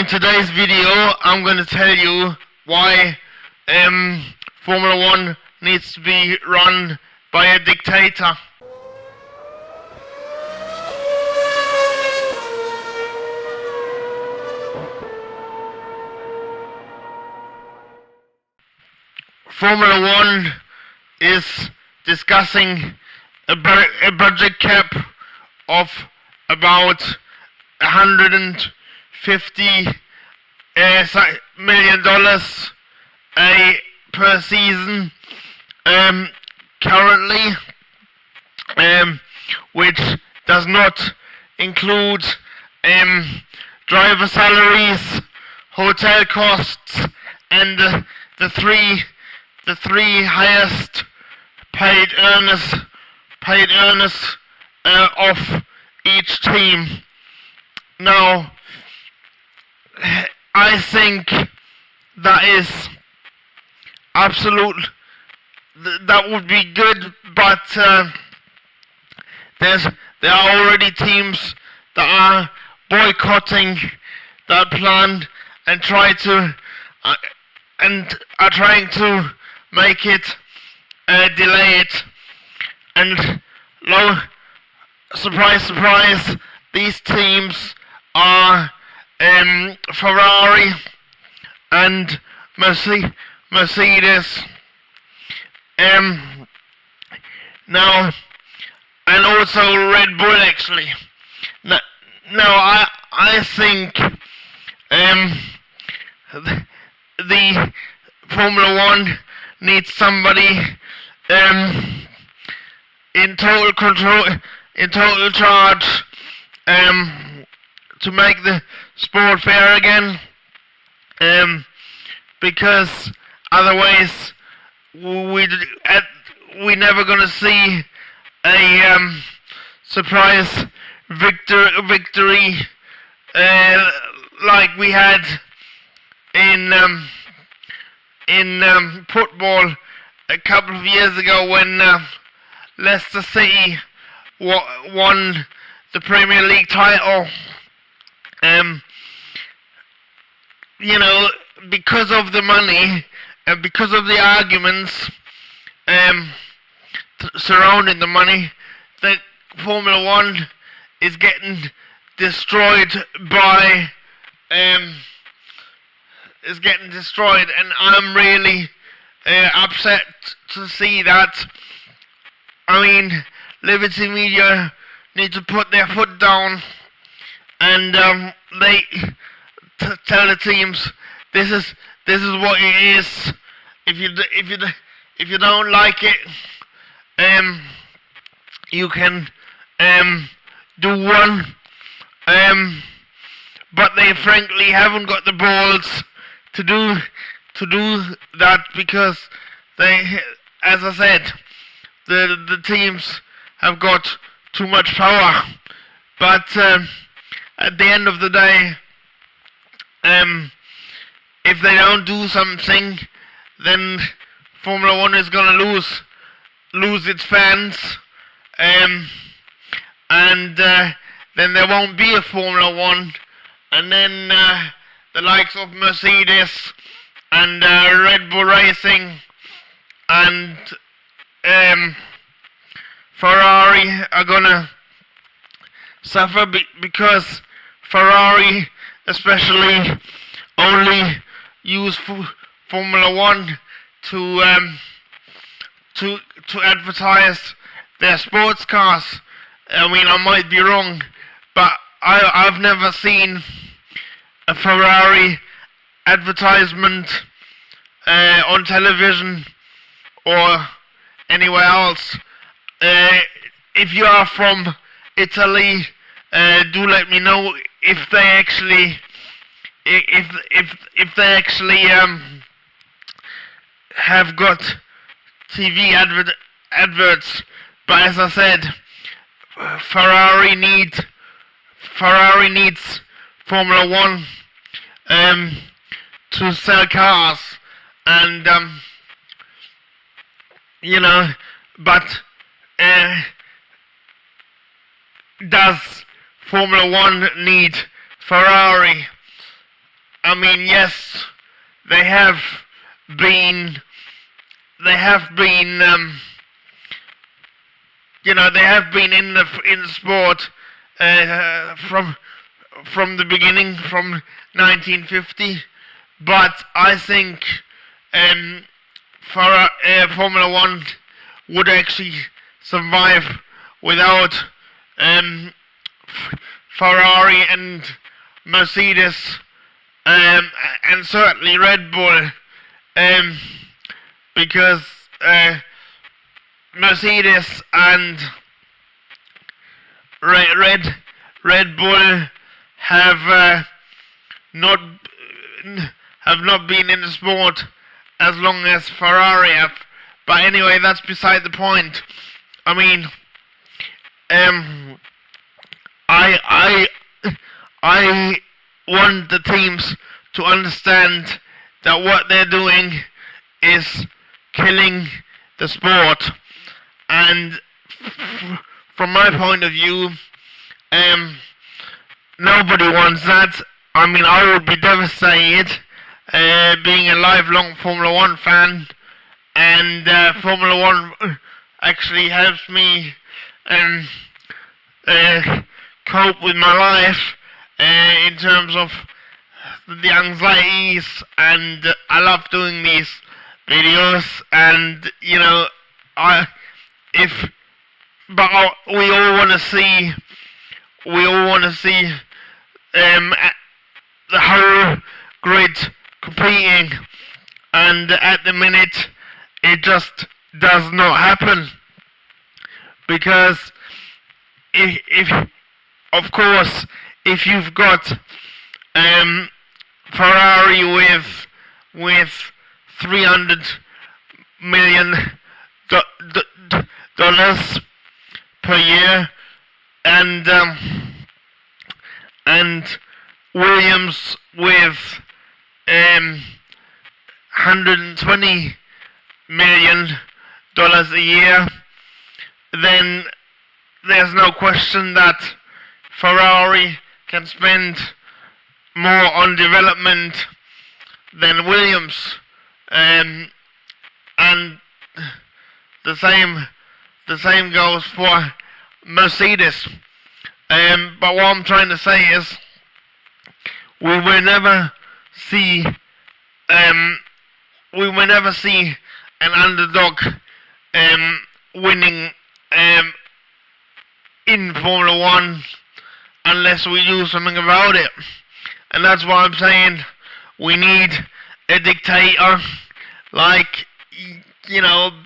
in today's video, I'm going to tell you why Formula 1 needs to be run by a dictator. Formula 1 is discussing a budget cap of about $150 million per season currently, which does not include driver salaries, hotel costs, and the three highest paid earners of each team. Now, I think that is that would be good, but there are already teams that are boycotting that plan and are trying to make it delay it. And surprise, surprise, these teams are Ferrari and Mercedes. Now, and also Red Bull actually. Now I think the Formula 1 needs somebody in total control, in total charge, to make the sport fair again, because otherwise we're never gonna see a surprise victory like we had in football a couple of years ago when Leicester City won the Premier League title. Because of the money and because of the arguments surrounding the money, that Formula 1 is getting destroyed and I'm really upset to see that. I mean, Liberty Media need to put their foot down and they tell the teams this is what it is. If you don't like it, you can do one. But they frankly haven't got the balls to do that because they, as I said, the teams have got too much power. But at the end of the day, if they don't do something, then Formula 1 is gonna lose its fans, and then there won't be a Formula 1, and then the likes of Mercedes and Red Bull Racing and Ferrari are gonna suffer because Ferrari especially only use Formula 1 to advertise their sports cars. I mean, I might be wrong, but I've never seen a Ferrari advertisement on television or anywhere else. If you are from Italy, do let me know if they actually have got TV adverts. But as I said, Ferrari needs Formula 1 to sell cars, and but does Formula 1 need Ferrari? I mean, yes, they have been, they have been, they have been in the sport from the beginning, from 1950. But I think Formula One would actually survive without Ferrari and Mercedes, and certainly Red Bull, because Mercedes and Red Bull have not have not been in the sport as long as Ferrari have. But anyway, that's beside the point. I mean, I want the teams to understand that what they're doing is killing the sport. And from my point of view, nobody wants that. I mean, I would be devastated, being a lifelong Formula One fan, and Formula One actually helps me cope with my life in terms of the anxieties, and I love doing these videos, and we all want to see, the whole grid competing, and at the minute it just does not happen, because if of course if you've got Ferrari with $300 million dollars per year, and Williams with $120 million a year, then there's no question that Ferrari can spend more on development than Williams, and the same goes for Mercedes. But what I'm trying to say is, we will never see an underdog winning in Formula One unless we do something about it. And that's why I'm saying we need a dictator,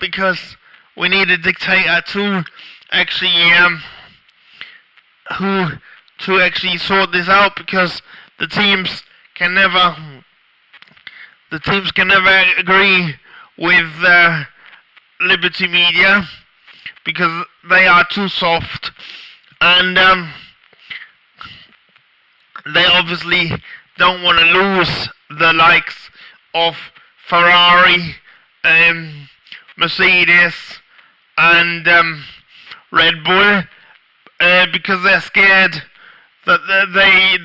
because we need a dictator to actually sort this out, because the teams can never agree with Liberty Media, because they are too soft, and they obviously don't want to lose the likes of Ferrari, Mercedes, and Red Bull, because they're scared that they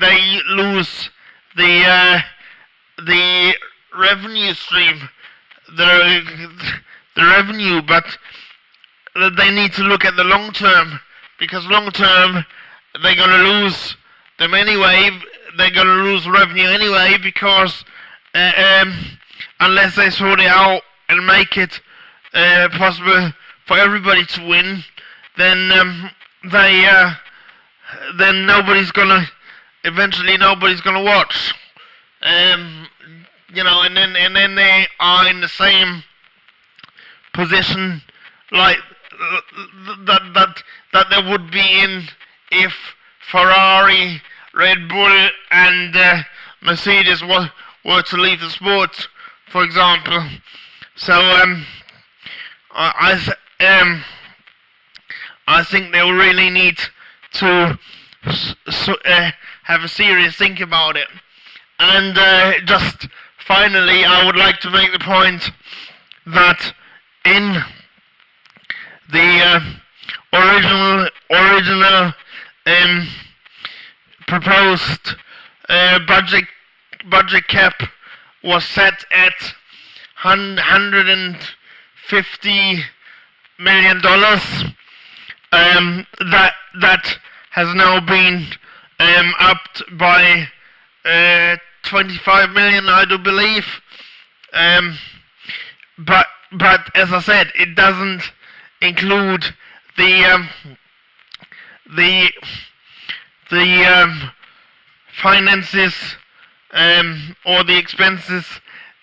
lose the revenue stream, the revenue, but they need to look at the long term, because long term they're gonna lose them anyway. They're gonna lose revenue anyway, because unless they sort it out and make it possible for everybody to win, then nobody's gonna watch. And then they are in the same position like that they would be in if Ferrari, Red Bull, and Mercedes were to leave the sport, for example. So I think they really need to have a serious think about it. And just finally, I would like to make the point that in the original proposed budget cap was set at $150 million. That has now been upped by 25 million, I do believe. But as I said, it doesn't include the finances or the expenses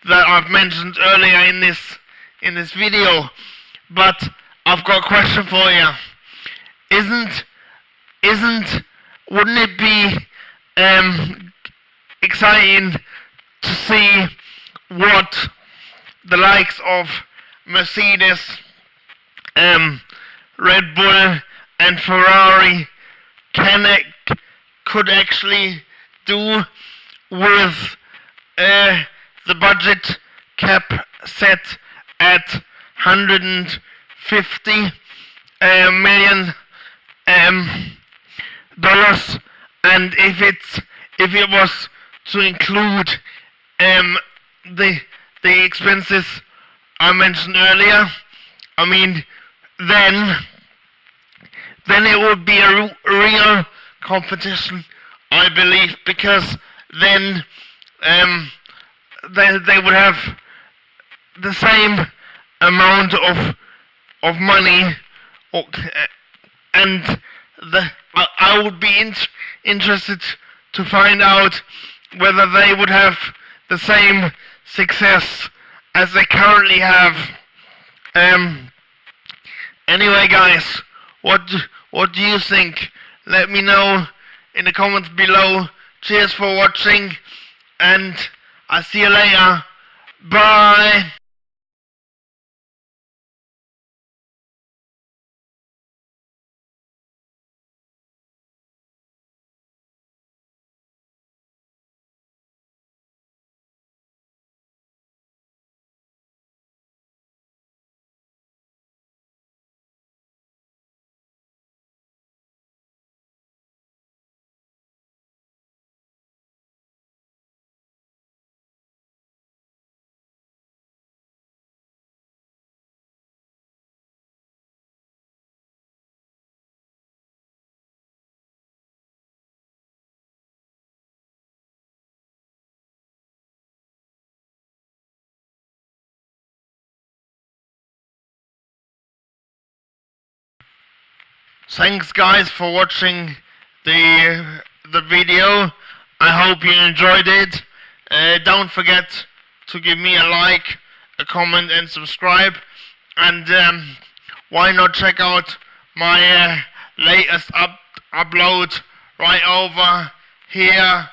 that I've mentioned earlier in this video. But I've got a question for you. Wouldn't it be exciting to see what the likes of Mercedes, Red Bull and Ferrari could actually do with the budget cap set at $150 million dollars, and if it was to include the expenses I mentioned earlier, I mean, then it would be a real competition, I believe, because then they would have the same amount of money, and I would be interested to find out whether they would have the same success as they currently have. Anyway, guys, what do you think? Let me know in the comments below. Cheers for watching, and I'll see you later. Bye. Thanks, guys, for watching the video. I hope you enjoyed it. Don't forget to give me a like, a comment and subscribe, and why not check out my latest upload right over here